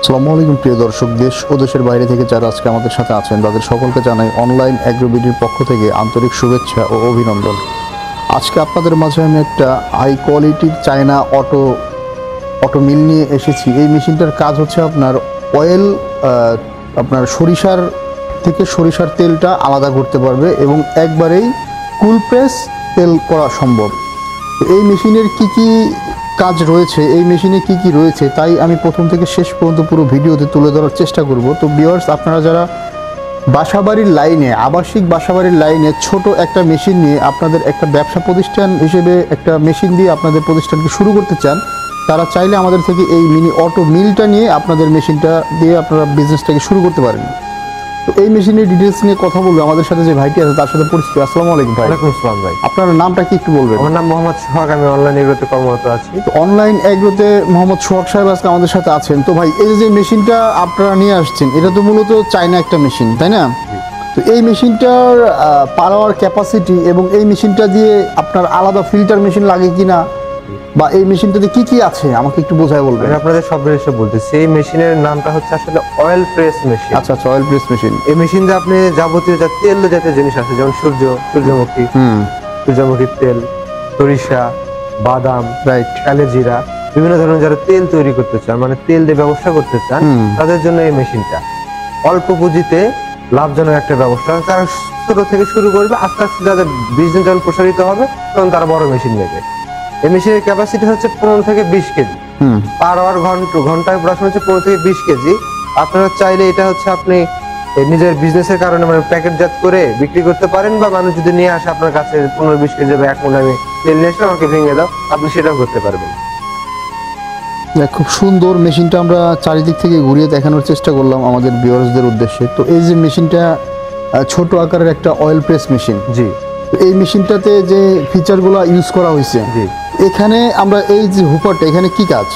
আসসালামু আলাইকুম প্রিয় দর্শক, দেশ ও দেশের বাইরে থেকে যারা আজকে আমাদের সাথে আছেন তাদের সকলকে জানাই অনলাইন অ্যাগ্রোবিডির পক্ষ থেকে আন্তরিক শুভেচ্ছা ও অভিনন্দন। আজকে আপনাদের মাঝে আমি একটা হাই কোয়ালিটির চায়না অটো মিল নিয়ে এসেছি। এই মেশিনটার কাজ হচ্ছে আপনার অয়েল, আপনার সরিষার থেকে সরিষার তেলটা আলাদা করতে পারবে এবং একবারেই কুল প্রেস তেল করা সম্ভব। এই মেশিনের কি কাজ রয়েছে, এই মেশিনে কি রয়েছে, তাই আমি প্রথম থেকে শেষ পর্যন্ত পুরো ভিডিওতে তুলে ধরার চেষ্টা করব। তো ভিউয়ার্স, আপনারা যারা বাসাবাড়ির লাইনে, আবাসিক বাসাবাড়ির লাইনে ছোট একটা মেশিন নিয়ে আপনাদের একটা ব্যবসা প্রতিষ্ঠান হিসেবে একটা মেশিন দিয়ে আপনাদের প্রতিষ্ঠানকে শুরু করতে চান, তারা চাইলে আমাদের থেকে এই মিনি অটো মিলটা নিয়ে আপনাদের মেশিনটা দিয়ে আপনারা বিজনেসটাকে শুরু করতে পারেন। তো এই মেশিনের ডিটেলস নিয়ে কথা বলবো আমাদের সাথে যে ভাইটি আছে তার সাথে পরিচিত। আসসালামু আলাইকুম ভাই। ওয়ালাইকুম আসসালাম ভাই। আপনার নামটা কি একটু বলবেন? আমার নাম মোহাম্মদ সোহাগ, আমি অনলাইন এগ্রোতে কর্মরত আছি। তো অনলাইন এগ্রোতে মোহাম্মদ সোহাগ সাহেব আজকে আমাদের সাথে আছেন। তো ভাই, এই যে মেশিনটা আপনারা নিয়ে আসছেন, এটা তো মূলত চায়না একটা মেশিন, তাই না? তো এই মেশিনটার পাওয়ার ক্যাপাসিটি এবং এই মেশিনটা দিয়ে আপনার আলাদা ফিল্টার মেশিন লাগে কিনা, বা এই মেশিনটাতে কি আছে আমাকে একটু বোঝায় বলবেন। আমি আপনাদের সব বিষয়ে বলতেছি। এই মেশিনের নামটা হচ্ছে আসলে অয়েল প্রেস মেশিন। আচ্ছা, অয়েল প্রেস মেশিন। এই মেশিন দিয়ে আপনি যাবতীয় যা তেল জাতীয় জিনিস আছে, যেমন সূর্যমুখীর তেল, সরিষা, বাদাম, রাইট, কালো জিরা, বিভিন্ন ধরনের যারা তেল তৈরি করতে চান, মানে তেল দিয়ে ব্যবসা করতে চান, তাদের জন্য এই মেশিনটা অল্প পুঁজিতে লাভজনক একটা ব্যবস্থা। তারা ছোট থেকে শুরু করবে, আস্তে আস্তে যাদের বিজনেস যখন প্রসারিত হবে তখন তারা বড় মেশিন নেবে। এই মেশিনের ক্যাপাসিটি হচ্ছে 15 থেকে 20 কেজি পার আওয়ার, ঘন্টায় প্রোডাকশন হচ্ছে 15 থেকে 20 কেজি। আপনারা চাইলে এটা হচ্ছে আপনি নিজের বিজনেসের কারণে মানে প্যাকেটজাত করে বিক্রি করতে পারেন, বা মানুষ যদি নিয়ে আসে আপনার কাছে 15-20 কেজি বা 1 মণ আমি তেল নিয়ে এসে আমাকে ভেঙে দাও, আপনি সেটাও করতে পারবেন। খুব সুন্দর মেশিনটা আমরা চারিদিক থেকে ঘুরিয়ে দেখানোর চেষ্টা করলাম আমাদের ভিউয়ার্সদের উদ্দেশ্যে। তো এই যে মেশিনটা ছোট আকারের একটা অয়েল প্রেস মেশিন। জি। এই মেশিনটাতে যে ফিচারগুলো ইউজ করা হয়েছে, জি, এখানে আমরা এই যে হুপারটা, এখানে কি কাজ?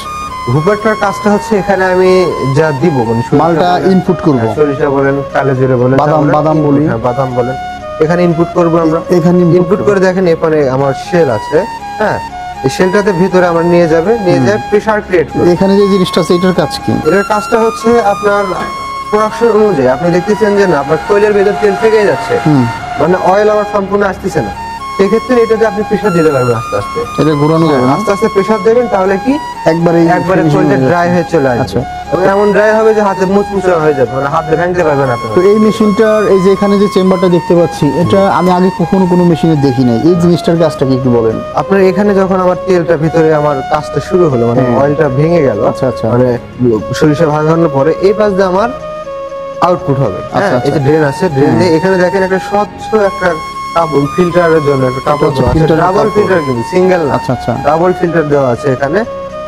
হুপারটার কাজটা হচ্ছে এখানে আমি যা দিব মানে মালটা ইনপুট করব, সরিষা বলেন, কালো জিরা বলেন, বাদাম বলি, বাদাম বলেন, এখানে ইনপুট করব আমরা। এখানে ইনপুট করে দেখেন এখানে আমার শেল আছে, হ্যাঁ, এই শেলটাতে ভিতরে আমার নিয়ে যাবে প্রেসার ক্রিয়েট করে। এখানে যে জিনিসটা আছে এটার কাজ কি? এটার কাজটা হচ্ছে আপনার প্রোডাকশন অনুযায়ী আপনি দেখতেছেন যে না আপনার তৈলের ভেতর তেল থেকে যাচ্ছে, মানে অয়েল আমার সম্পূর্ণ আসতেছে না, সেক্ষেত্রে এটাতে আপনি প্রেসার দিতে পারবেন আস্তে আস্তে। এটা ঘোরানো যাবে, আস্তে আস্তে প্রেসার দেবেন, তাহলে কি একবারে তৈলটা ড্রাই হয়ে চলে আসবে। আচ্ছা, এমন ড্রাই হবে যে হাতে মুচমুচে হয়ে যাবে, মানে হাতে ভাঙতে পারবেন আপনি। তো এই মেশিনটার এই যে এখানে যে চেম্বারটা দেখতে পাচ্ছি, এটা আমি আগে কখনো কোনো মেশিনে দেখি নাই। এই জিনিসটার কাজটা কি একটু বলেন? আপনার এখানে যখন আমার তেলটা ভিতরে আমার কাজটা শুরু হলো, মানে অয়েলটা ভেঙে গেল, আচ্ছা, মানে সরিষা ভাঙানোর পরে এই পাশ দিয়ে আমার আউটপুট হবে। আচ্ছা, এই যে ড্রেন আছে, ড্রেন দিয়ে এখানে দেখেন একটা স্বচ্ছ একটা ফিল্টারের জন্য একটা কাপড় দেওয়া আছে, ডাবল ফিল্টার, কিন্তু সিঙ্গেল না। আচ্ছা, ডাবল ফিল্টার দেওয়া আছে এখানে,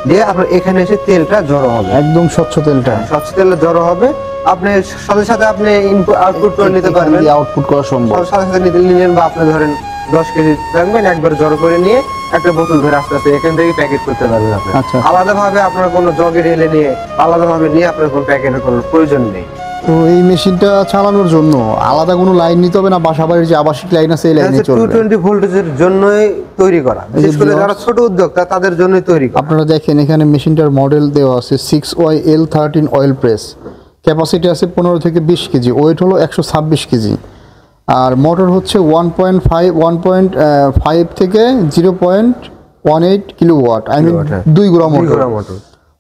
দিয়ে আপনার এখানে এসে তেলটা জড়ো হবে, একদম স্বচ্ছ তেলটা, স্বচ্ছ তেলটা জড়ো হবে। আপনি সাথে সাথে আপনি ইনপুট আউটপুট করে নিতে পারবেন, আউটপুট করা সম্ভব, সাথে সাথে নিতে নিলেন, বা আপনি ধরেন 10 কেজি রাখবেন, একবার জড়ো করে নিয়ে একটা বোতল ধরে আস্তে আস্তে এখান থেকে প্যাকেট করতে পারবেন আপনি। আলাদাভাবে আপনার কোনো জগে ঢেলে নিয়ে আলাদাভাবে নিয়ে আপনার কোনো প্যাকেটের কোনো প্রয়োজন নেই। তো এই মেশিনটা চালানোর জন্য আলাদা কোনো লাইন নিতে হবে না? বাসাবাড়ির যে আবাসিক লাইন আছে এই লাইনে চলবে? 220 ভোল্টেজের জন্যই তৈরি করা, বিশেষ করে যারা ছোট উদ্যোক্তা তাদের জন্যই তৈরি করা। আপনারা দেখেন এখানে মেশিনটার মডেল দেওয়া আছে 6YL13 অয়েল প্রেস, ক্যাপাসিটি আছে 15 থেকে 20 কেজি, ওয়েট হলো 126 কেজি, আর মোটর হচ্ছে 1.5 থেকে 0.18 কিলোওয়াট, আই মিন 2 গোড়া মোটর।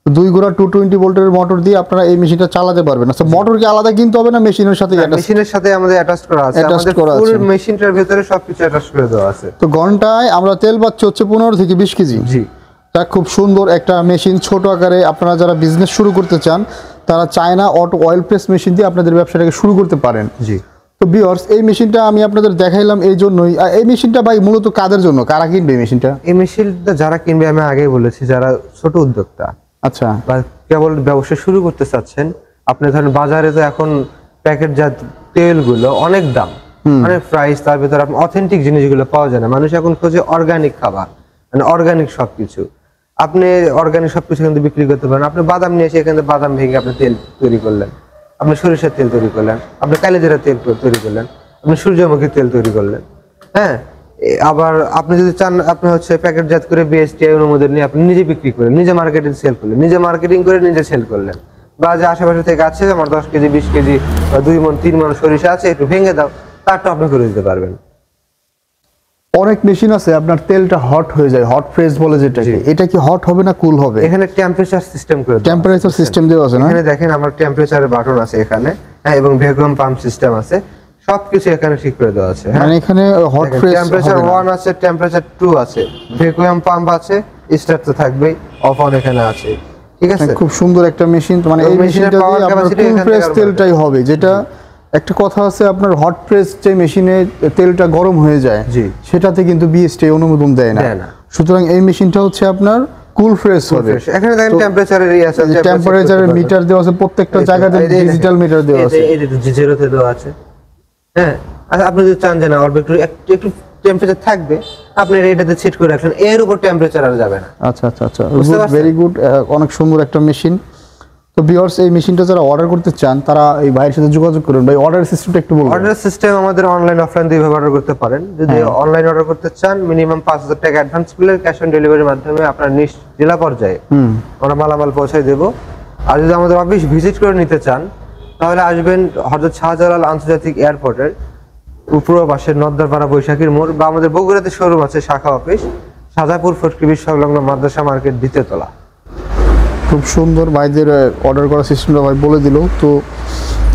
2 গোড়া 220 ভোল্টের মোটর দিয়ে আপনারা এই মেশিনটা চালাতে পারবেন। আচ্ছা, মোটর কি আলাদা কিনতে হবে না মেশিনের সাথে? মেশিনের সাথে আমাদের অ্যাটাচ করা আছে, আমাদের ফুল মেশিনটার ভিতরে সবকিছু অ্যাটাচ করে দেওয়া আছে। তো ঘন্টায় আমরা তেল পাচ্ছি হচ্ছে 15 থেকে 20 কেজি। জি, তা খুব সুন্দর একটা মেশিন, ছোট আকারে আপনারা যারা বিজনেস শুরু করতে চান তারা China auto oil press machine দিয়ে আপনাদের ব্যবসাটাকে শুরু করতে পারেন। জি। তো ভিউয়ার্স, এই মেশিনটা আমি আপনাদের দেখাইলাম এই জন্যই। এই মেশিনটা ভাই মূলত কাদের জন্য, কারা কিনবে এই মেশিনটা? এই মেশিনটা যারা কিনবে, আমি আগেই বলেছি, যারা ছোট উদ্যোক্তা, আচ্ছা, বা কেবল ব্যবসা শুরু করতে চাচ্ছেন। আপনি ধরেন বাজারে তো এখন প্যাকেটজাত তেলগুলো অনেক দাম, অনেক প্রাইস, তার ভিতরে আপনি অথেন্টিক জিনিসগুলো পাওয়া যায় না। মানুষ এখন খোঁজে অর্গানিক খাবার, মানে অর্গানিক সবকিছু। আপনি অর্গানিক সবকিছু কিন্তু বিক্রি করতে পারেন। আপনি বাদাম নিয়ে এসে এখানে বাদাম ভেঙে আপনি তেল তৈরি করলেন, আপনি সরিষার তেল তৈরি করলেন, আপনি কালো জিরার তেল তৈরি করলেন, আপনি সূর্যমুখীর তেল তৈরি করলেন। হ্যাঁ, আবার আপনি যদি চান আপনি হচ্ছে প্যাকেটজাত করে বিএসটিআই অনুমোদন নিয়ে আপনি নিজে বিক্রি করলেন, নিজে মার্কেটিং সেল করলেন, নিজে মার্কেটিং করে নিজে সেল করলেন। বা যে আশেপাশে থেকে আছে আমার 10 কেজি 20 কেজি বা 2 মণ 3 মণ সরিষা আছে একটু ভেঙে দাও, তারটা আপনি করে দিতে পারবেন। অনেক মেশিন আছে আপনার তেলটা হট হয়ে যায়, হট প্রেস বলে যেটাকে, এটা কি হট হবে না কুল হবে? এখানে টেম্পারেচার সিস্টেম করে দেওয়া টেম্পারেচার সিস্টেম দেওয়া আছে না? এখানে দেখেন আমার টেম্পারেচারের বাটন আছে এখানে, হ্যাঁ, এবং ভ্যাকুয়াম পাম্প সিস্টেম আছে, সবকিছু এখানে ঠিক করে দেওয়া আছে। মানে এখানে হট প্রেস টেম্পারেচার 1 আছে, টেম্পারেচার 2 আছে, ভ্যাকুয়াম পাম্প আছে, স্টার্ট তো থাকবেই, অফ অন এখানে আছে, ঠিক আছে। খুব সুন্দর একটা মেশিন, মানে এই মেশিনটা দিয়ে আপনার কুল প্রেস তেলটাই হবে, যেটা একটা কথা আছে আপনার হট প্রেস যে মেশিনে তেলটা গরম হয়ে যায় জি, সেটাতে কিন্তু বিএসটি অনুমোদন দেয় না। সুতরাং এই মেশিনটা হচ্ছে আপনার কুল প্রেস হবে। এখানে দেখেন টেম্পারেচারের ই আছে, টেম্পারেচারের মিটার দেওয়া আছে, প্রত্যেকটা জায়গাতে ডিজিটাল মিটার দেওয়া আছে, এই যে জিরোতে দেওয়া আছে, হ্যাঁ। আচ্ছা আপনি যদি চান যে না অল্প একটু টেম্পারেচার থাকবে, আপনি এটাতে সেট করে রাখলেন, এর উপর টেম্পারেচার আর যাবে না। আচ্ছা আচ্ছা আচ্ছা, ভেরি গুড, অনেক সুন্দর একটা মেশিন। তো ভিউয়ার্স, এই মেশিনটা যারা অর্ডার করতে চান তারা এই ভাইয়ের সাথে যোগাযোগ করুন। ভাই অর্ডার সিস্টেমটা একটু বলুন। অর্ডার সিস্টেম আমাদের অনলাইন অফলাইন দুইভাবে অর্ডার করতে পারেন। যদি অনলাইন অর্ডার করতে চান মিনিমাম 5000 টাকা অ্যাডভান্স করলে ক্যাশ অন ডেলিভারির মাধ্যমে আপনার নিজ জেলা পর্যায়ে আমরা মালামাল পৌঁছে দেব। আর যদি আমাদের অফিস ভিজিট করে নিতে চান তাহলে আসবেন হযরত শাহজালাল আন্তর্জাতিক এয়ারপোর্টের উপর পাশের নদ্দারপাড়া বৈশাখীর মোড়, বা আমাদের বগুড়াতে শোরুম আছে শাখা অফিস শাহজাপুর ফটকিবির সংলগ্ন মাদ্রাসা মার্কেট দ্বিতীয় তলা। খুব সুন্দর ভাইদের অর্ডার করার সিস্টেমটা ভাই বলে দিল। তো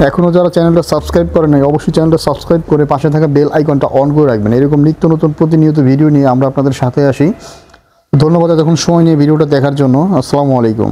এখনও যারা চ্যানেলটা সাবস্ক্রাইব করে নাই অবশ্যই চ্যানেলটা সাবস্ক্রাইব করে পাশে থাকা বেল আইকনটা অন করে রাখবেন। এরকম নিত্য নতুন প্রতিনিয়ত ভিডিও নিয়ে আমরা আপনাদের সাথে আসি। ধন্যবাদ এতক্ষণ সময় নিয়ে ভিডিওটা দেখার জন্য। আসসালামু আলাইকুম।